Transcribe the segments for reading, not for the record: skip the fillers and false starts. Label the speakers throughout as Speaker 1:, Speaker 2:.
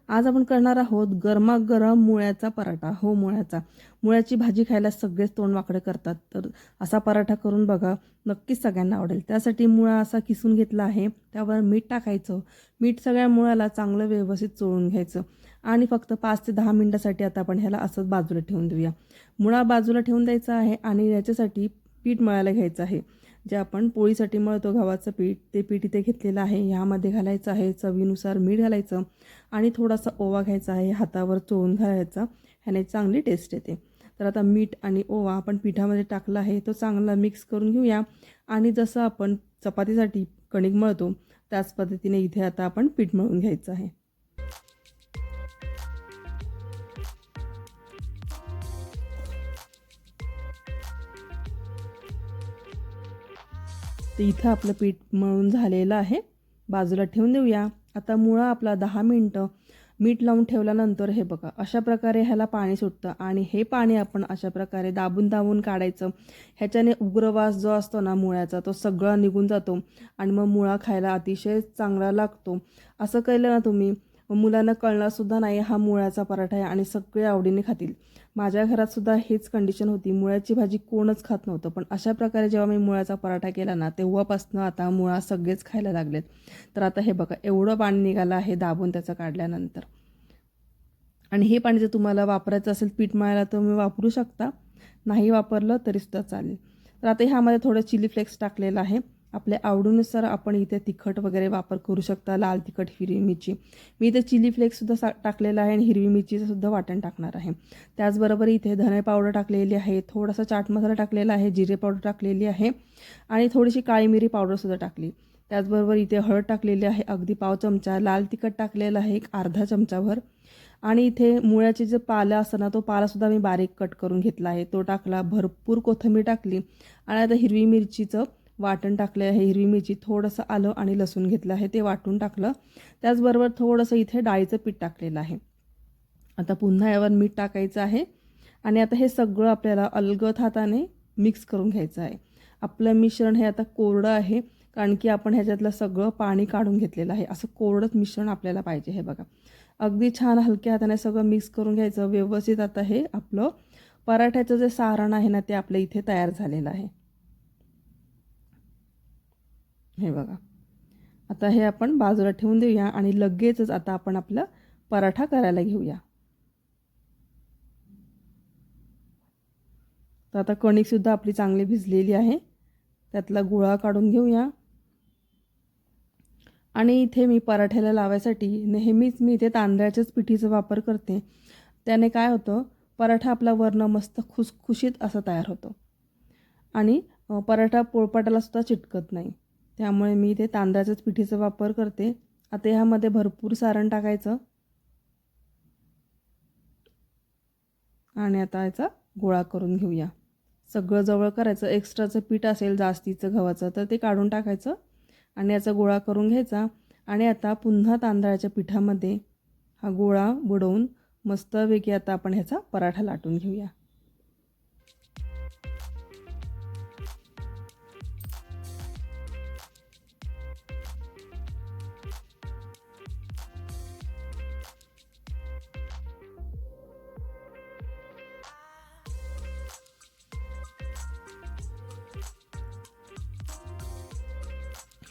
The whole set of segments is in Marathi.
Speaker 1: आज आपण करणार आहोत गरमागरम मुळ्याचा पराठा. हो, मुळ्याची भाजी खायला सगळेच तोंड वाकडे करतात, तर असा पराठा करून बघा, नक्कीच सगळ्यांना आवडेल. त्यासाठी मुळा असा किसून घेतला आहे, त्यावर मीठ टाकायचं. मीठ सगळ्या मुळ्याला चांगलं व्यवस्थित चोळून घ्यायचं आणि फक्त 5 ते 10 मिनिटासाठी आता आपण ह्याला असंच बाजूला ठेवून देऊया. मुळा बाजूला ठेवून द्यायचा आहे आणि याच्यासाठी पीठ मळायला घ्यायचं आहे. जे आपण पोळीसाठी मळतो गव्हाचं पीठ, ते पीठ इथे घेतलेलं आहे. ह्यामध्ये घालायचं आहे चवीनुसार मीठ घालायचं आणि थोडासा ओवा घ्यायचा आहे, हातावर चोळून घालायचा. ह्याने चांगली टेस्ट येते. तर आता मीठ आणि ओवा आपण पिठामध्ये टाकला आहे, तो चांगला मिक्स करून घेऊया आणि जसं आपण चपातीसाठी कणिक मळतो त्याच पद्धतीने इथे आता आपण पीठ मळून घ्यायचं आहे. तर इथं आपलं पीठ मळून झालेलं आहे, बाजूला ठेवून देऊया. आता मुळा आपला 10 मिनटं मीठ लावून ठेवल्यानंतर हे बघा अशा प्रकारे ह्याला पाणी सुटतं आणि हे पाणी आपण अशा प्रकारे दाबून दाबून काढायचं. ह्याच्याने उग्रवास जो असतो ना मुळ्याचा, तो सगळा निघून जातो आणि मग मुळा खायला अतिशय चांगला लागतो. असं केलं ना तुम्ही, मुलांना कळणारसुद्धा नाही हा मुळ्याचा पराठा आहे आणि सगळे आवडीने खातील. माझ्या घरात सुद्धा हेच कंडिशन होती, मुळ्याची भाजी कोणच खात नव्हतं, पण अशा प्रकारे जेव्हा मी मुळ्याचा पराठा केला ना, तेव्हापासून आता मुळा सगळेच खायला लागलेत. तर आता हे बघा एवढं पाणी निघालं आहे दाबून त्याचं काढल्यानंतर. आणि हे पाणी जर तुम्हाला वापरायचं असेल पीठ मळायला तर तुम्ही वापरू शकता, नाही वापरलं तरीसुद्धा चालेल. तर आता ह्यामध्ये थोडं चिली फ्लेक्स टाकलेलं आहे. आपल्या आवडीनुसार आपण इथे तिखट वगैरे वापर करू शकता, लाल तिखट, हिरवी मिरची. मी इथे चिली फ्लेक्ससुद्धा टाकलेला आहे आणि हिरवी मिरचीचं सुद्धा वाटण टाकणार आहे. त्याचबरोबर इथे धने पावडर टाकलेली आहे, थोडासा चाट मसाला टाकलेला आहे, जिरे पावडर टाकलेली आहे आणि थोडीशी काळी मिरी पावडरसुद्धा टाकली. त्याचबरोबर इथे हळद टाकलेली आहे अगदी पाव चमचा, लाल तिखट टाकलेलं आहे एक अर्धा चमचाभर आणि इथे मुळ्याचे जे पाला असतं ना, तो पालासुद्धा मी बारीक कट करून घेतला आहे, तो टाकला. भरपूर कोथिंबीर टाकली आणि आता हिरवी मिरचीचं वाटण टाकलं आहे. हिरवी मिरची, थोडंसं आलं आणि लसूण घेतलं आहे, ते वाटून टाकलं. त्याचबरोबर थोडंसं इथे डाळीचं पीठ टाकलेलं आहे. आता पुन्हा यावर मीठ टाकायचं आहे आणि आता हे सगळं आपल्याला अलगद हाताने मिक्स करून घ्यायचं आहे. आपलं मिश्रण हे आता कोरडं आहे, कारण की आपण ह्याच्यातलं सगळं पाणी काढून घेतलेलं आहे. असं कोरडंच मिश्रण आपल्याला पाहिजे. हे बघा अगदी छान हलक्या हाताने सगळं मिक्स करून घ्यायचं व्यवस्थित. आता हे आपलं पराठ्याचं जे सारण आहे ना, ते आपलं इथे तयार झालेलं आहे. हे बघा आता हे आपण बाजूला ठेवून देऊया आणि लगेचच आता आपण आपला पराठा करायला घेऊया. तर आता कणिकसुद्धा आपली चांगली भिजलेली आहे, त्यातला गोळा काढून घेऊया. आणि इथे मी पराठ्याला लावायसाठी नेहमीच मी इथे तांदळाच्याच पिठीचा वापर करते. त्याने काय होतं, पराठा आपला वरनं मस्त खुसखुशीत असा तयार होतो आणि पराठा पोळपाटाला सुद्धा चिटकत नाही. त्यामुळे मी इथे तांदळाच्याच पिठीचा वापर करते. आता ह्यामध्ये भरपूर सारण टाकायचं आणि आता याचा गोळा करून घेऊया. सगळं जवळ करायचं. एक्स्ट्राचं पीठ असेल जास्तीचं गव्हाचं तर ते काढून टाकायचं आणि याचा गोळा करून घ्यायचा आणि आता पुन्हा तांदळाच्या पिठामध्ये हा गोळा बुडवून मस्तपैकी आता आपण ह्याचा पराठा लाटून घेऊया.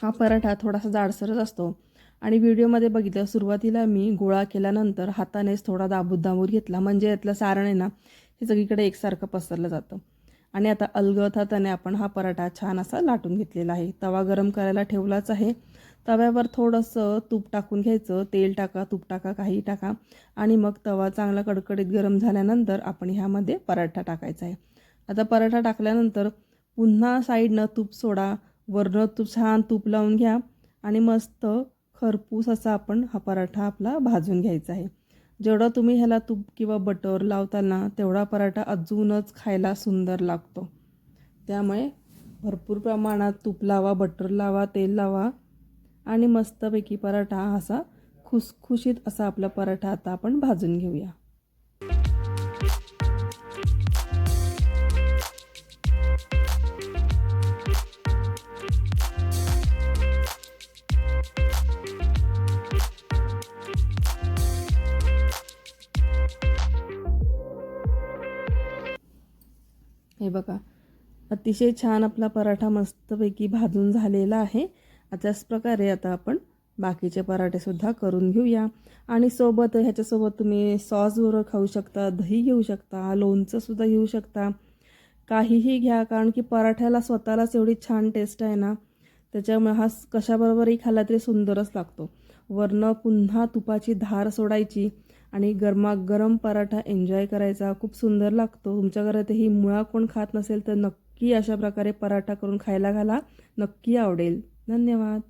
Speaker 1: हा पराठा थोडासा जाडसरच असतो आणि व्हिडिओमध्ये बघितलं सुरुवातीला मी गोळा केल्यानंतर हातानेच थोडा दाबून घेतला, म्हणजे यातलं सारण आहे ना हे सगळीकडे एकसारखं पसरलं जातं. आणि आता अलगद हाताने आपण हा पराठा छान असा लाटून घेतलेला आहे. तवा गरम करायला ठेवलाच आहे. तव्यावर थोडंसं तूप टाकून घ्यायचं, तेल टाका, तूप टाका, काही टाका आणि मग तवा चांगला कडकडीत गरम झाल्यानंतर आपण ह्यामध्ये पराठा टाकायचा आहे. आता पराठा टाकल्यानंतर पुन्हा साईडनं तूप सोडा, वरनं छान तूप लावून घ्या आणि मस्त खरपूस असा आपण हा पराठा आपला भाजून घ्यायचा आहे. जेवढं तुम्ही ह्याला तूप किंवा बटर लावताल ना, तेवढा पराठा अजूनच खायला सुंदर लागतो. त्यामुळे भरपूर प्रमाणात तूप लावा, बटर लावा, तेल लावा आणि मस्तपैकी पराठा असा खुसखुशीत असा आपला पराठा आता आपण भाजून घेऊया. हे बघा, अतिशय छान आपला पराठा मस्तपैकी भाजून झालेला आहे. त्याच प्रकारे आता आपण बाकीचे पराठेसुद्धा करून घेऊया. आणि ह्याच्यासोबत तुम्ही सॉसबरोबर खाऊ शकता, दही घेऊ शकता, लोणचंसुद्धा घेऊ शकता, काहीही घ्या. कारण की पराठ्याला स्वतःलाच एवढी छान टेस्ट आहे ना, त्याच्यामुळे हा कशाबरोबरही खाल्ला तरी सुंदरच लागतो. वरनं पुन्हा तुपाची धार सोडायची आणि गरमागरम पराठा एन्जॉय करायचा. खूप सुंदर लागतो. तुमच्या घरातही मुळा कोण खात नसेल तर नक्की अशा प्रकारे पराठा करून खायला घाला. नक्की आवडेल. धन्यवाद.